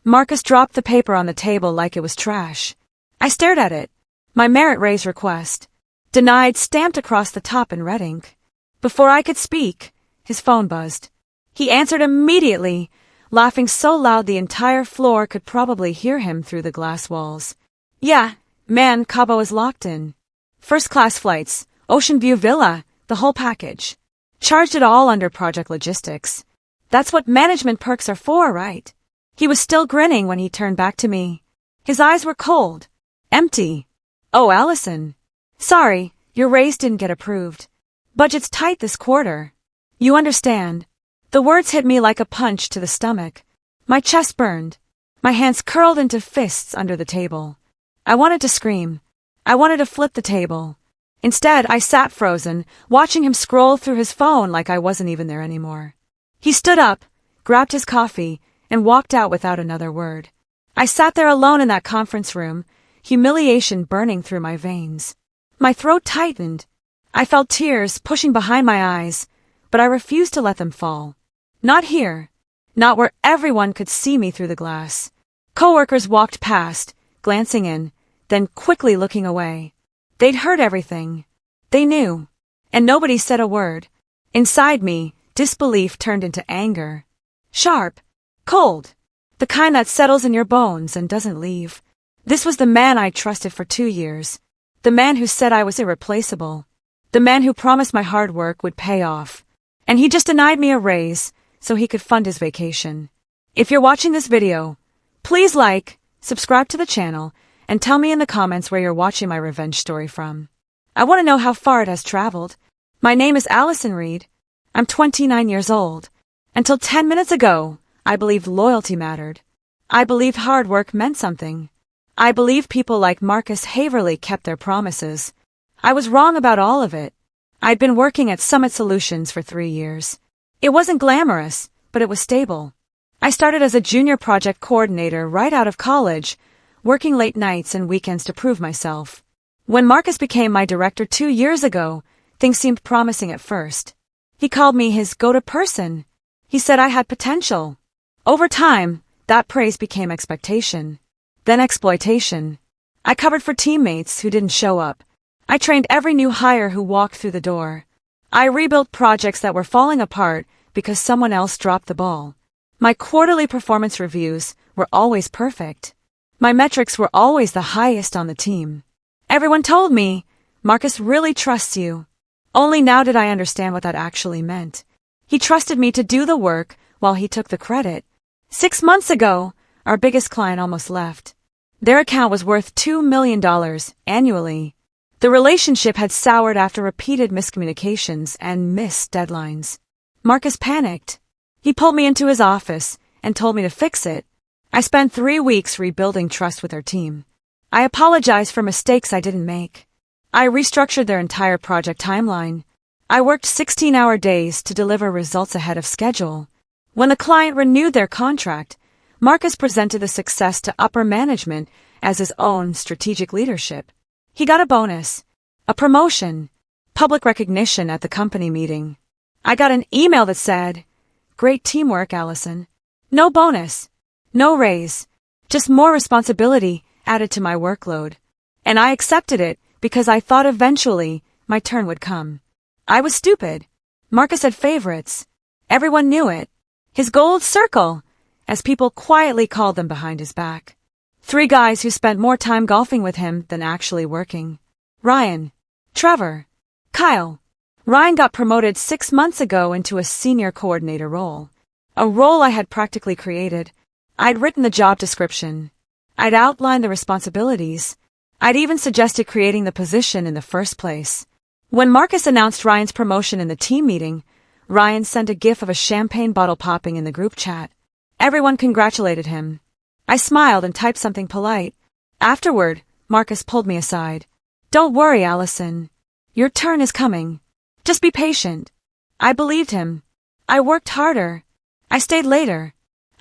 Marcus dropped the paper on the table like it was trash. I stared at it. My merit raise request. Denied stamped across the top in red ink. Before I could speak, his phone buzzed. He answered immediately, laughing so loud the entire floor could probably hear him through the glass walls. Yeah, man, Cabo is locked in. First-class flights, ocean view villa, the whole package. Charged it all under project logistics. That's what management perks are for, right? He was still grinning when he turned back to me. His eyes were cold. Empty. Oh, Allison. Sorry, your raise didn't get approved. Budget's tight this quarter. You understand. The words hit me like a punch to the stomach. My chest burned. My hands curled into fists under the table. I wanted to scream. I wanted to flip the table. Instead, I sat frozen, watching him scroll through his phone like I wasn't even there anymore. He stood up, grabbed his coffee, and walked out without another word. I sat there alone in that conference room, humiliation burning through my veins. My throat tightened. I felt tears pushing behind my eyes, but I refused to let them fall. Not here. Not where everyone could see me through the glass. Coworkers walked past, glancing in, then quickly looking away. They'd heard everything. They knew. And nobody said a word. Inside me, disbelief turned into anger. Sharp. Cold. The kind that settles in your bones and doesn't leave. This was the man I trusted for 2 years. The man who said I was irreplaceable. The man who promised my hard work would pay off. And he just denied me a raise so he could fund his vacation. If you're watching this video, please like, subscribe to the channel, and tell me in the comments where you're watching my revenge story from. I want to know how far it has traveled. My name is Allison Reed. I'm 29 years old. Until 10 minutes ago, I believed loyalty mattered. I believed hard work meant something. I believed people like Marcus Haverly kept their promises. I was wrong about all of it. I'd been working at Summit Solutions for 3 years. It wasn't glamorous, but it was stable. I started as a junior project coordinator right out of college, working late nights and weekends to prove myself. When Marcus became my director 2 years ago, things seemed promising at first. He called me his go-to person. He said I had potential. Over time, that praise became expectation. Then exploitation. I covered for teammates who didn't show up. I trained every new hire who walked through the door. I rebuilt projects that were falling apart because someone else dropped the ball. My quarterly performance reviews were always perfect. My metrics were always the highest on the team. Everyone told me, Marcus really trusts you. Only now did I understand what that actually meant. He trusted me to do the work while he took the credit. 6 months ago, our biggest client almost left. Their account was worth $2 million annually. The relationship had soured after repeated miscommunications and missed deadlines. Marcus panicked. He pulled me into his office and told me to fix it. I spent 3 weeks rebuilding trust with their team. I apologized for mistakes I didn't make. I restructured their entire project timeline. I worked 16-hour days to deliver results ahead of schedule. When the client renewed their contract, Marcus presented the success to upper management as his own strategic leadership. He got a bonus, a promotion, public recognition at the company meeting. I got an email that said, "Great teamwork, Allison." No bonus, no raise, just more responsibility added to my workload. And I accepted it because I thought eventually my turn would come. I was stupid. Marcus had favorites. Everyone knew it. His gold circle, as people quietly called them behind his back. 3 guys who spent more time golfing with him than actually working. Ryan, Trevor, Kyle. Ryan got promoted 6 months ago into a senior coordinator role. A role I had practically created. I'd written the job description. I'd outlined the responsibilities. I'd even suggested creating the position in the first place. When Marcus announced Ryan's promotion in the team meeting, Ryan sent a gif of a champagne bottle popping in the group chat. Everyone congratulated him. I smiled and typed something polite. Afterward, Marcus pulled me aside. "Don't worry, Allison. Your turn is coming. Just be patient." I believed him. I worked harder. I stayed later.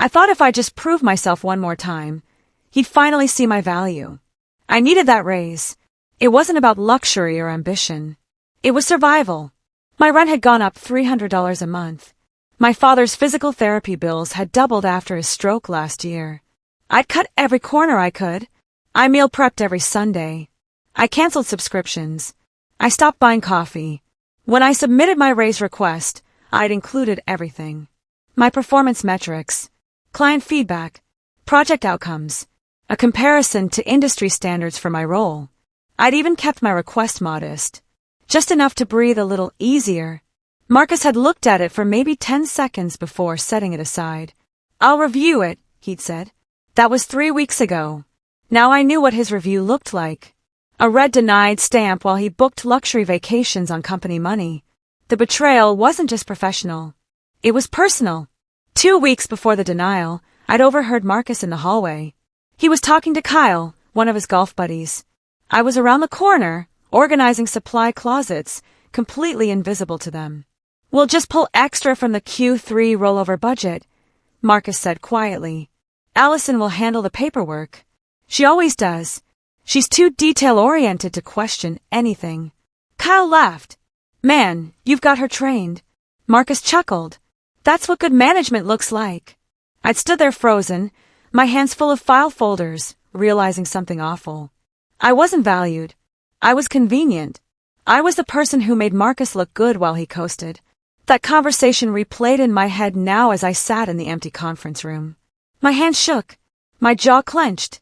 I thought if I just proved myself one more time, he'd finally see my value. I needed that raise. It wasn't about luxury or ambition. It was survival. My rent had gone up $300 a month. My father's physical therapy bills had doubled after his stroke last year. I'd cut every corner I could. I meal prepped every Sunday. I canceled subscriptions. I stopped buying coffee. When I submitted my raise request, I'd included everything. My performance metrics, client feedback, project outcomes, a comparison to industry standards for my role. I'd even kept my request modest, just enough to breathe a little easier. Marcus had looked at it for maybe 10 seconds before setting it aside. "I'll review it," he'd said. That was 3 weeks ago. Now I knew what his review looked like. A red denied stamp while he booked luxury vacations on company money. The betrayal wasn't just professional. It was personal. 2 weeks before the denial, I'd overheard Marcus in the hallway. He was talking to Kyle, one of his golf buddies. I was around the corner, organizing supply closets, completely invisible to them. "We'll just pull extra from the Q3 rollover budget," Marcus said quietly. "Allison will handle the paperwork. She always does. She's too detail-oriented to question anything." Kyle laughed. "Man, you've got her trained." Marcus chuckled. "That's what good management looks like." I'd stood there frozen, my hands full of file folders, realizing something awful. I wasn't valued. I was convenient. I was the person who made Marcus look good while he coasted. That conversation replayed in my head now as I sat in the empty conference room. My hands shook. My jaw clenched.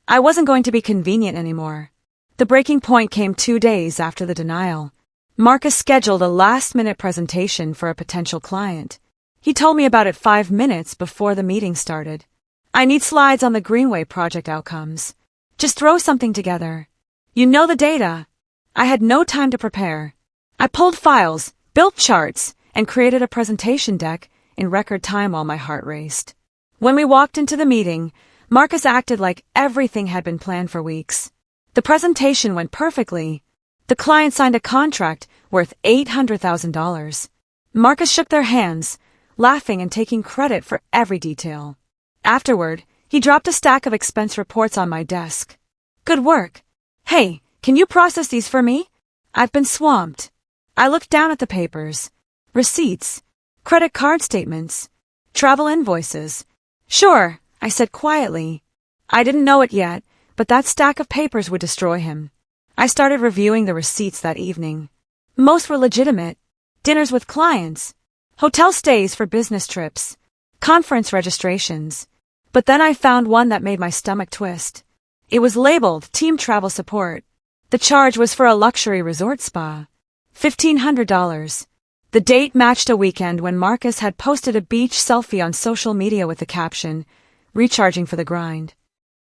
I wasn't going to be convenient anymore. The breaking point came 2 days after the denial. Marcus scheduled a last-minute presentation for a potential client. He told me about it 5 minutes before the meeting started. "I need slides on the Greenway project outcomes. Just throw something together. You know the data." I had no time to prepare. I pulled files, built charts, and created a presentation deck in record time while my heart raced. When we walked into the meeting, Marcus acted like everything had been planned for weeks. The presentation went perfectly. The client signed a contract worth $800,000. Marcus shook their hands, laughing and taking credit for every detail. Afterward, he dropped a stack of expense reports on my desk. "Good work. Hey, can you process these for me? I've been swamped." I looked down at the papers. Receipts, credit card statements, travel invoices. "Sure," I said quietly. I didn't know it yet, but that stack of papers would destroy him. I started reviewing the receipts that evening. Most were legitimate. Dinners with clients, hotel stays for business trips, conference registrations. But then I found one that made my stomach twist. It was labeled Team Travel Support. The charge was for a luxury resort spa. $1,500. The date matched a weekend when Marcus had posted a beach selfie on social media with the caption, "Recharging for the grind."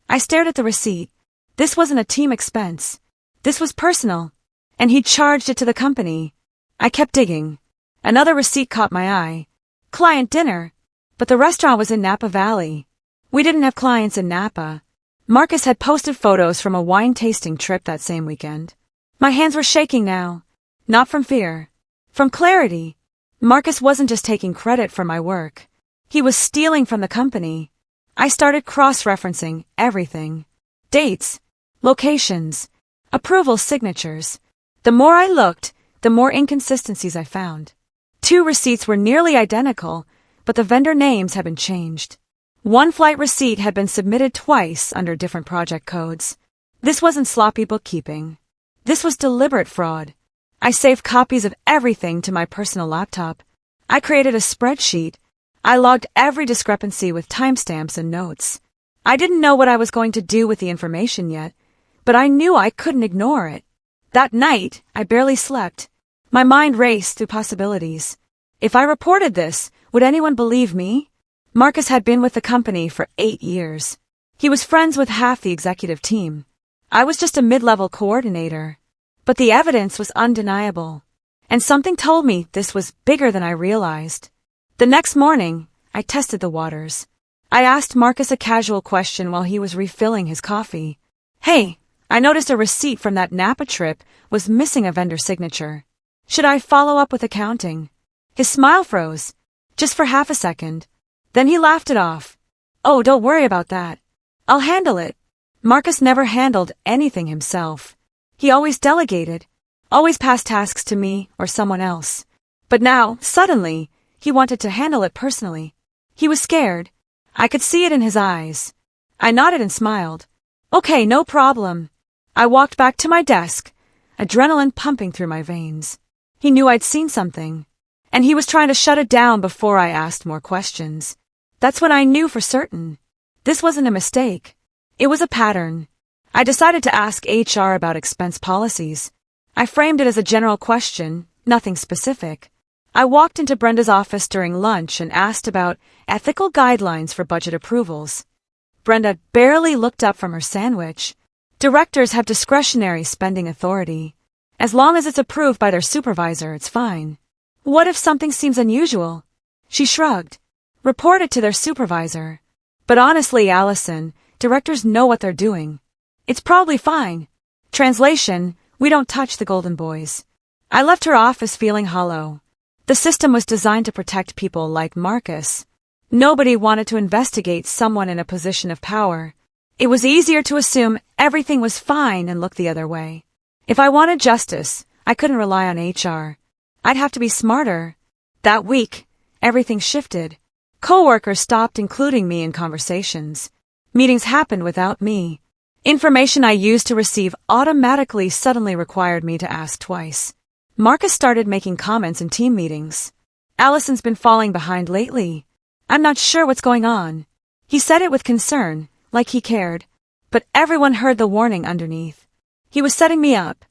I stared at the receipt. This wasn't a team expense. This was personal. And he'd charged it to the company. I kept digging. Another receipt caught my eye. Client dinner. But the restaurant was in Napa Valley. We didn't have clients in Napa. Marcus had posted photos from a wine tasting trip that same weekend. My hands were shaking now. Not from fear. From clarity. Marcus wasn't just taking credit for my work. He was stealing from the company. I started cross-referencing everything. Dates, locations, approval signatures. The more I looked, the more inconsistencies I found. 2 receipts were nearly identical, but the vendor names had been changed. One flight receipt had been submitted twice under different project codes. This wasn't sloppy bookkeeping. This was deliberate fraud. I saved copies of everything to my personal laptop. I created a spreadsheet. I logged every discrepancy with timestamps and notes. I didn't know what I was going to do with the information yet, but I knew I couldn't ignore it. That night, I barely slept. My mind raced through possibilities. If I reported this, would anyone believe me? Marcus had been with the company for 8 years. He was friends with half the executive team. I was just a mid-level coordinator. But the evidence was undeniable. And something told me this was bigger than I realized. The next morning, I tested the waters. I asked Marcus a casual question while he was refilling his coffee. "Hey, I noticed a receipt from that Napa trip was missing a vendor signature. Should I follow up with accounting?" His smile froze, just for half a second. Then he laughed it off. "Oh, don't worry about that. I'll handle it." Marcus never handled anything himself. He always delegated, always passed tasks to me or someone else. But now, suddenly, he wanted to handle it personally. He was scared. I could see it in his eyes. I nodded and smiled. Okay, no problem. I walked back to my desk, adrenaline pumping through my veins. He knew I'd seen something, and he was trying to shut it down before I asked more questions. That's when I knew for certain. This wasn't a mistake. It was a pattern. I decided to ask HR about expense policies. I framed it as a general question, nothing specific. I walked into Brenda's office during lunch and asked about ethical guidelines for budget approvals. Brenda barely looked up from her sandwich. Directors have discretionary spending authority. As long as it's approved by their supervisor, it's fine. What if something seems unusual? She shrugged. Report it to their supervisor. But honestly, Allison, directors know what they're doing. It's probably fine. Translation, we don't touch the golden boys. I left her office feeling hollow. The system was designed to protect people like Marcus. Nobody wanted to investigate someone in a position of power. It was easier to assume everything was fine and look the other way. If I wanted justice, I couldn't rely on HR. I'd have to be smarter. That week, everything shifted. Coworkers stopped including me in conversations. Meetings happened without me. Information I used to receive automatically suddenly required me to ask twice. Marcus started making comments in team meetings. Allison's been falling behind lately. I'm not sure what's going on. He said it with concern, like he cared. But everyone heard the warning underneath. He was setting me up,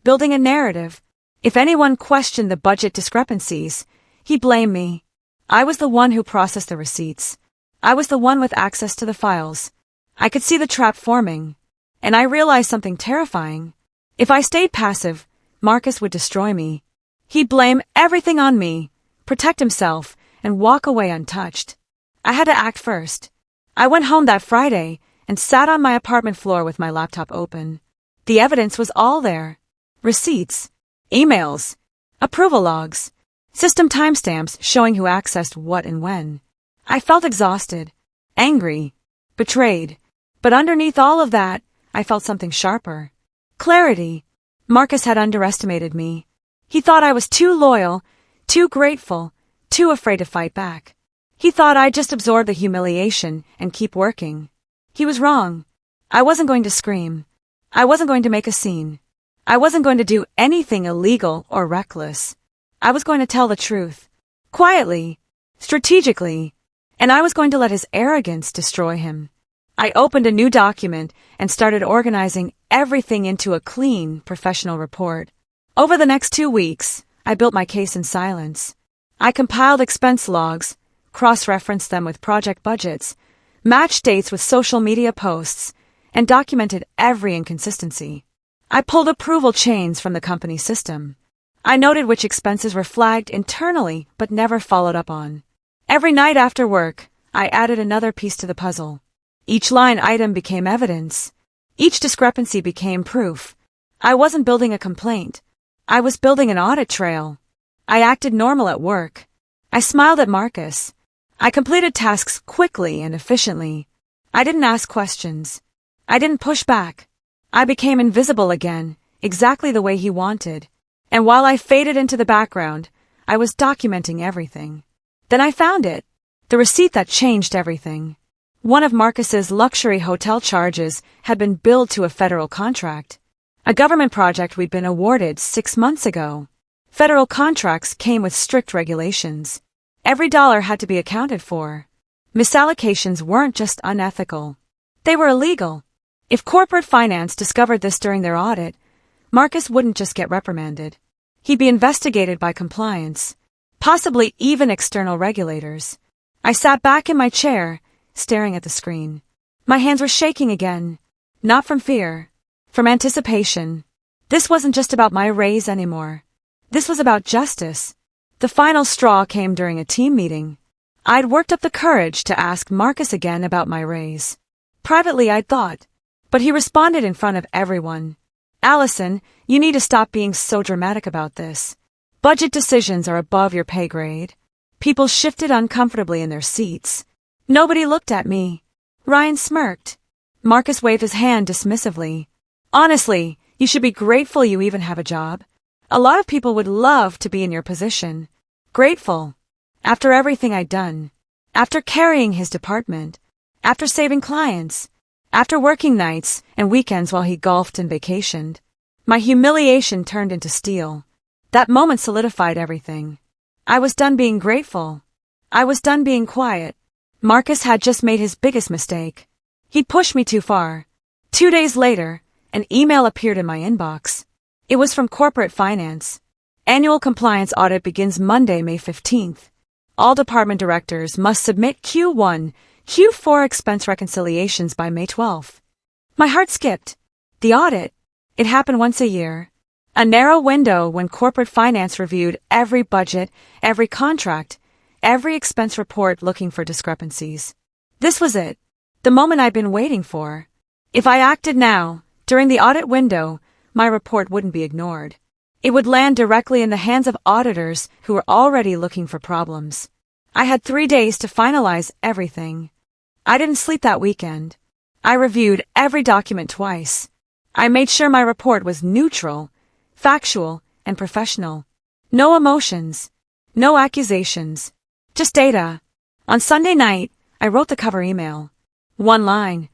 building a narrative. If anyone questioned the budget discrepancies, he blamed me. I was the one who processed the receipts. I was the one with access to the files. I could see the trap forming. And I realized something terrifying. If I stayed passive, Marcus would destroy me. He'd blame everything on me, protect himself, and walk away untouched. I had to act first. I went home that Friday and sat on my apartment floor with my laptop open. The evidence was all there. Receipts, emails, approval logs, system timestamps showing who accessed what and when. I felt exhausted, angry, betrayed. But underneath all of that, I felt something sharper. Clarity. Marcus had underestimated me. He thought I was too loyal, too grateful, too afraid to fight back. He thought I'd just absorb the humiliation and keep working. He was wrong. I wasn't going to scream. I wasn't going to make a scene. I wasn't going to do anything illegal or reckless. I was going to tell the truth. Quietly. Strategically. And I was going to let his arrogance destroy him. I opened a new document and started organizing everything into a clean, professional report. Over the next 2 weeks, I built my case in silence. I compiled expense logs, cross-referenced them with project budgets, matched dates with social media posts, and documented every inconsistency. I pulled approval chains from the company system. I noted which expenses were flagged internally but never followed up on. Every night after work, I added another piece to the puzzle. Each line item became evidence. Each discrepancy became proof. I wasn't building a complaint. I was building an audit trail. I acted normal at work. I smiled at Marcus. I completed tasks quickly and efficiently. I didn't ask questions. I didn't push back. I became invisible again, exactly the way he wanted. And while I faded into the background, I was documenting everything. Then I found it. The receipt that changed everything. One of Marcus's luxury hotel charges had been billed to a federal contract. A government project we'd been awarded 6 months ago. Federal contracts came with strict regulations. Every dollar had to be accounted for. Misallocations weren't just unethical. They were illegal. If corporate finance discovered this during their audit, Marcus wouldn't just get reprimanded. He'd be investigated by compliance, possibly even external regulators. I sat back in my chair, staring at the screen. My hands were shaking again, not from fear, from anticipation. This wasn't just about my raise anymore. This was about justice. The final straw came during a team meeting. I'd worked up the courage to ask Marcus again about my raise. Privately, I'd thought. But he responded in front of everyone. Allison, you need to stop being so dramatic about this. Budget decisions are above your pay grade. People shifted uncomfortably in their seats. Nobody looked at me. Ryan smirked. Marcus waved his hand dismissively. Honestly, you should be grateful you even have a job. A lot of people would love to be in your position. Grateful. After everything I'd done. After carrying his department. After saving clients. After working nights and weekends while he golfed and vacationed, my humiliation turned into steel. That moment solidified everything. I was done being grateful. I was done being quiet. Marcus had just made his biggest mistake. He'd pushed me too far. 2 days later, an email appeared in my inbox. It was from corporate finance. Annual compliance audit begins Monday, May 15th. All department directors must submit Q1, Q4 expense reconciliations by May 12th. My heart skipped. The audit. It happened once a year. A narrow window when corporate finance reviewed every budget, every contract, every expense report looking for discrepancies. This was it. The moment I'd been waiting for. If I acted now, during the audit window, my report wouldn't be ignored. It would land directly in the hands of auditors who were already looking for problems. I had 3 days to finalize everything. I didn't sleep that weekend. I reviewed every document twice. I made sure my report was neutral, factual, and professional. No emotions. No accusations. Just data. On Sunday night, I wrote the cover email. One line.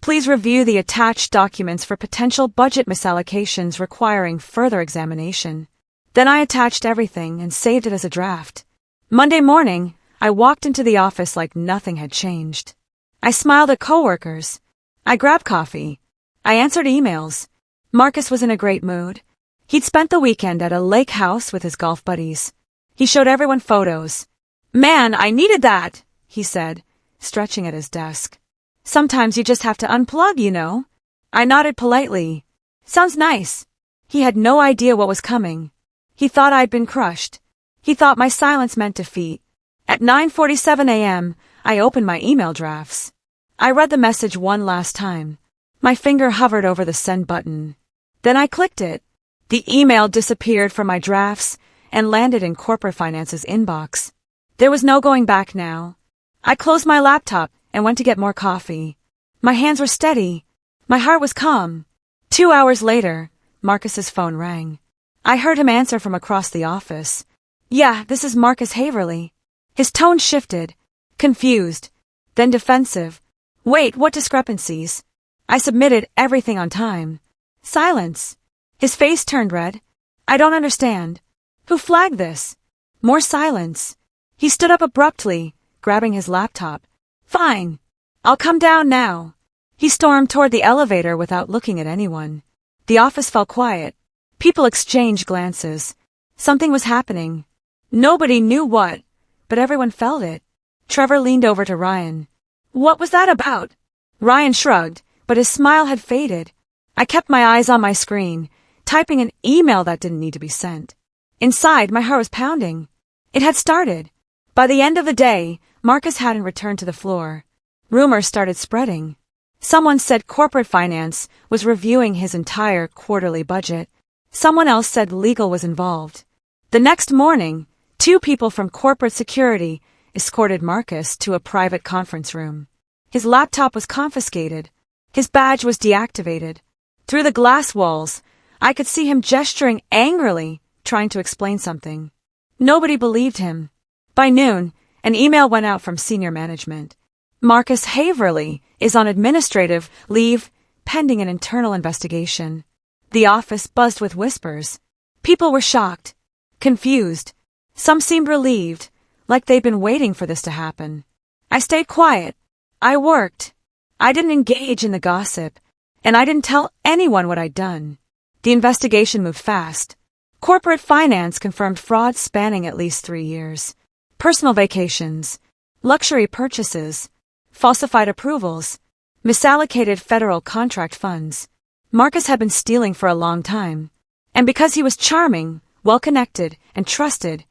Please review the attached documents for potential budget misallocations requiring further examination. Then I attached everything and saved it as a draft. Monday morning, I walked into the office like nothing had changed. I smiled at coworkers. I grabbed coffee. I answered emails. Marcus was in a great mood. He'd spent the weekend at a lake house with his golf buddies. He showed everyone photos. "Man, I needed that," he said, stretching at his desk. "Sometimes you just have to unplug, you know." I nodded politely. "Sounds nice." He had no idea what was coming. He thought I'd been crushed. He thought my silence meant defeat. At 9:47 a.m., I opened my email drafts. I read the message one last time. My finger hovered over the send button. Then I clicked it. The email disappeared from my drafts and landed in corporate finance's inbox. There was no going back now. I closed my laptop and went to get more coffee. My hands were steady. My heart was calm. 2 hours later, Marcus's phone rang. I heard him answer from across the office. "Yeah, this is Marcus Haverly." His tone shifted, confused, then defensive. "Wait, what discrepancies?" I submitted everything on time. Silence. His face turned red. "I don't understand. Who flagged this?" More silence. He stood up abruptly, grabbing his laptop. "Fine. I'll come down now." He stormed toward the elevator without looking at anyone. The office fell quiet. People exchanged glances. Something was happening. Nobody knew what, but everyone felt it. Trevor leaned over to Ryan. "What was that about?" Ryan shrugged, but his smile had faded. I kept my eyes on my screen, typing an email that didn't need to be sent. Inside, my heart was pounding. It had started. By the end of the day, Marcus hadn't returned to the floor. Rumors started spreading. Someone said corporate finance was reviewing his entire quarterly budget. Someone else said legal was involved. The next morning, 2 people from corporate security escorted Marcus to a private conference room. His laptop was confiscated. His badge was deactivated. Through the glass walls, I could see him gesturing angrily, trying to explain something. Nobody believed him. By noon, an email went out from senior management. Marcus Haverly is on administrative leave pending an internal investigation. The office buzzed with whispers. People were shocked, confused. Some seemed relieved, like they'd been waiting for this to happen. I stayed quiet. I worked. I didn't engage in the gossip, and I didn't tell anyone what I'd done. The investigation moved fast. Corporate finance confirmed fraud spanning at least 3 years. Personal vacations, luxury purchases, falsified approvals, misallocated federal contract funds. Marcus had been stealing for a long time. And because he was charming, well-connected, and trusted,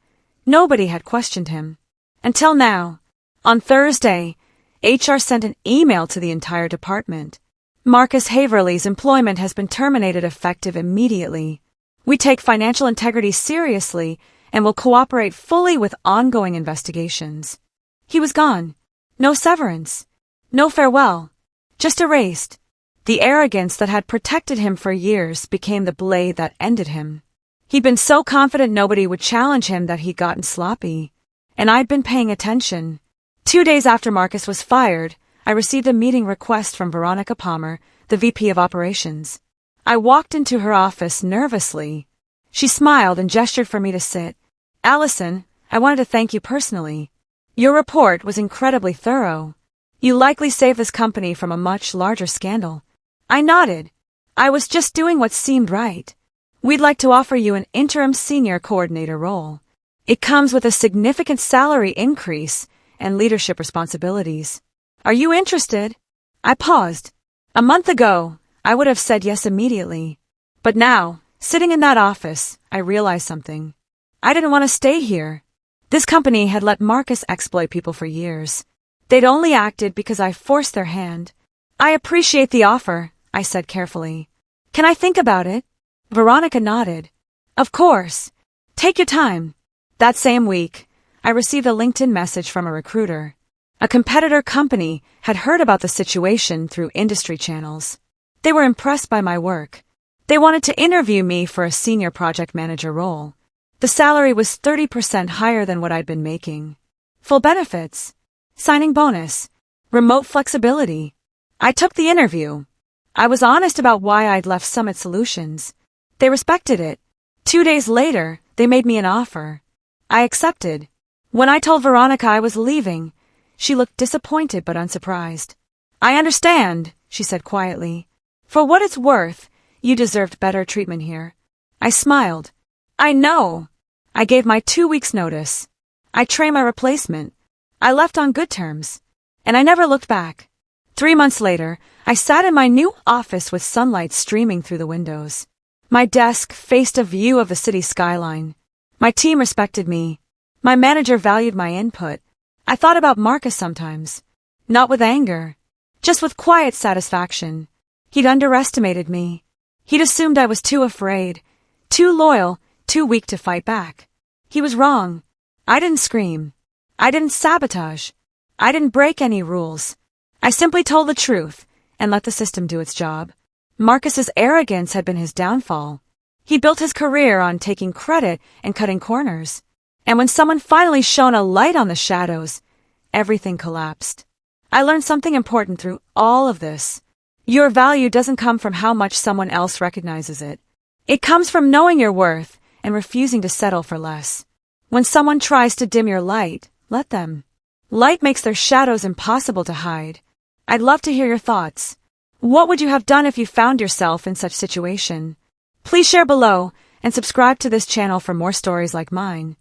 nobody had questioned him. Until now. On Thursday, HR sent an email to the entire department. Marcus Haverly's employment has been terminated effective immediately. We take financial integrity seriously and will cooperate fully with ongoing investigations. He was gone. No severance. No farewell. Just erased. The arrogance that had protected him for years became the blade that ended him. He'd been so confident nobody would challenge him that he'd gotten sloppy. And I'd been paying attention. 2 days after Marcus was fired, I received a meeting request from Veronica Palmer, the VP of Operations. I walked into her office nervously. She smiled and gestured for me to sit. "Allison, I wanted to thank you personally. Your report was incredibly thorough. You likely saved this company from a much larger scandal." I nodded. I was just doing what seemed right. "We'd like to offer you an interim senior coordinator role. It comes with a significant salary increase and leadership responsibilities. Are you interested?" I paused. A month ago, I would have said yes immediately. But now, sitting in that office, I realized something. I didn't want to stay here. This company had let Marcus exploit people for years. They'd only acted because I forced their hand. "I appreciate the offer," I said carefully. "Can I think about it?" Veronica nodded. "Of course. Take your time." That same week, I received a LinkedIn message from a recruiter. A competitor company had heard about the situation through industry channels. They were impressed by my work. They wanted to interview me for a senior project manager role. The salary was 30% higher than what I'd been making. Full benefits, signing bonus, remote flexibility. I took the interview. I was honest about why I'd left Summit Solutions. They respected it. 2 days later, they made me an offer. I accepted. When I told Veronica I was leaving, she looked disappointed but unsurprised. "I understand," she said quietly. "For what it's worth, you deserved better treatment here." I smiled. "I know." I gave my 2 weeks' notice. I trained my replacement. I left on good terms. And I never looked back. 3 months later, I sat in my new office with sunlight streaming through the windows. My desk faced a view of the city skyline. My team respected me. My manager valued my input. I thought about Marcus sometimes. Not with anger. Just with quiet satisfaction. He'd underestimated me. He'd assumed I was too afraid, too loyal, too weak to fight back. He was wrong. I didn't scream. I didn't sabotage. I didn't break any rules. I simply told the truth and let the system do its job. Marcus's arrogance had been his downfall. He built his career on taking credit and cutting corners. And when someone finally shone a light on the shadows, everything collapsed. I learned something important through all of this. Your value doesn't come from how much someone else recognizes it. It comes from knowing your worth and refusing to settle for less. When someone tries to dim your light, let them. Light makes their shadows impossible to hide. I'd love to hear your thoughts. What would you have done if you found yourself in such situation? Please share below and subscribe to this channel for more stories like mine.